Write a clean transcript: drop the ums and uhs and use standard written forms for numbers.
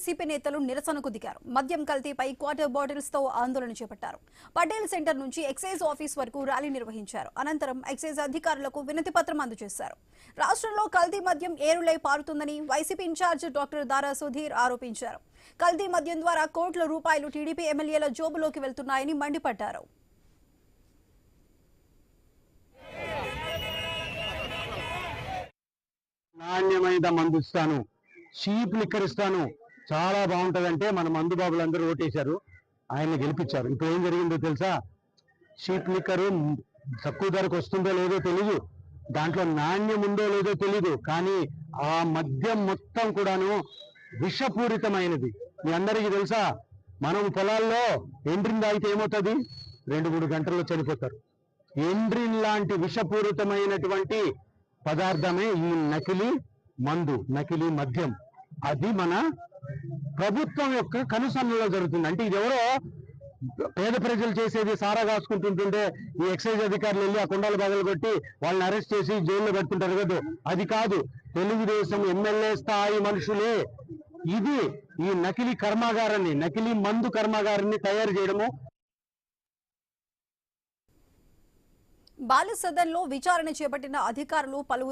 YCP నేతలు నిరసనకు దిగారు. మద్యం కల్తీపై క్వార్టర్ బాటిల్స్ తో ఆందోళన చేపట్టారు. పటేల్ సెంటర్ నుంచి ఎక్సైజ్ ఆఫీస్ వరకు ర్యాలీ నిర్వహించారు. అనంతరం ఎక్సైజ్ అధికారులకు వినతి పత్రం అందజేశారు. రాష్ట్రంలో కల్తీ మద్యం ఏరులై పారుతుందని వైసీపీ ఇన్ఛార్జ్ డాక్టర్ దారా సుధీర్ ఆరోపించారు. కల్తీ మద్యం ద్వారా కోట్ల రూపాయలు టీడీపీ ఎమ్మెల్యేల జోబులోకి వెళ్తున్నాయని మండిపడ్డారు. నాణ్యమైన మందు ఇస్తాను, చీప్ లిక్కర్ ఇస్తాను, చాలా బాగుంటదంటే మన మందు బాబులందరూ ఓటేశారు, ఆయన్ని గెలిపించారు. ఇప్పుడు ఏం జరిగిందో తెలుసా? చీప్ లిక్కరు తక్కువ ధరకు వస్తుందో లేదో తెలీదు, దాంట్లో నాణ్యం ఉందో లేదో తెలీదు, కానీ ఆ మద్యం మొత్తం కూడాను విషపూరితమైనది. మీ అందరికీ తెలుసా, మనం పొలాల్లో ఎండ్రిన్ తాగితే ఏమవుతుంది? 2-3 గంటల్లో చనిపోతారు. ఎండ్రిన్ లాంటి విషపూరితమైనటువంటి పదార్థమే ఈ నకిలీ మందు, నకిలీ మద్యం. అది మన ప్రభుత్వం యొక్క కనుసన్నలో జరుగుతుంది. అంటే ఇది ఎవరో పేద ప్రజలు చేసేది సారా కాసుకుంటుంటే ఈ ఎక్సైజ్ అధికారులు వెళ్ళి ఆ కుండాలు బదులు కొట్టి వాళ్ళని అరెస్ట్ చేసి జైల్లో పెడుతుంటారు కదా, అది కాదు. తెలుగుదేశం ఎమ్మెల్యే స్థాయి మనుషులే ఇది ఈ నకిలీ కర్మాగారాన్ని, నకిలీ మందు కర్మాగారాన్ని తయారు చేయడము. బాల సదన్లో విచారణ చేపట్టిన అధికారులు పలువురు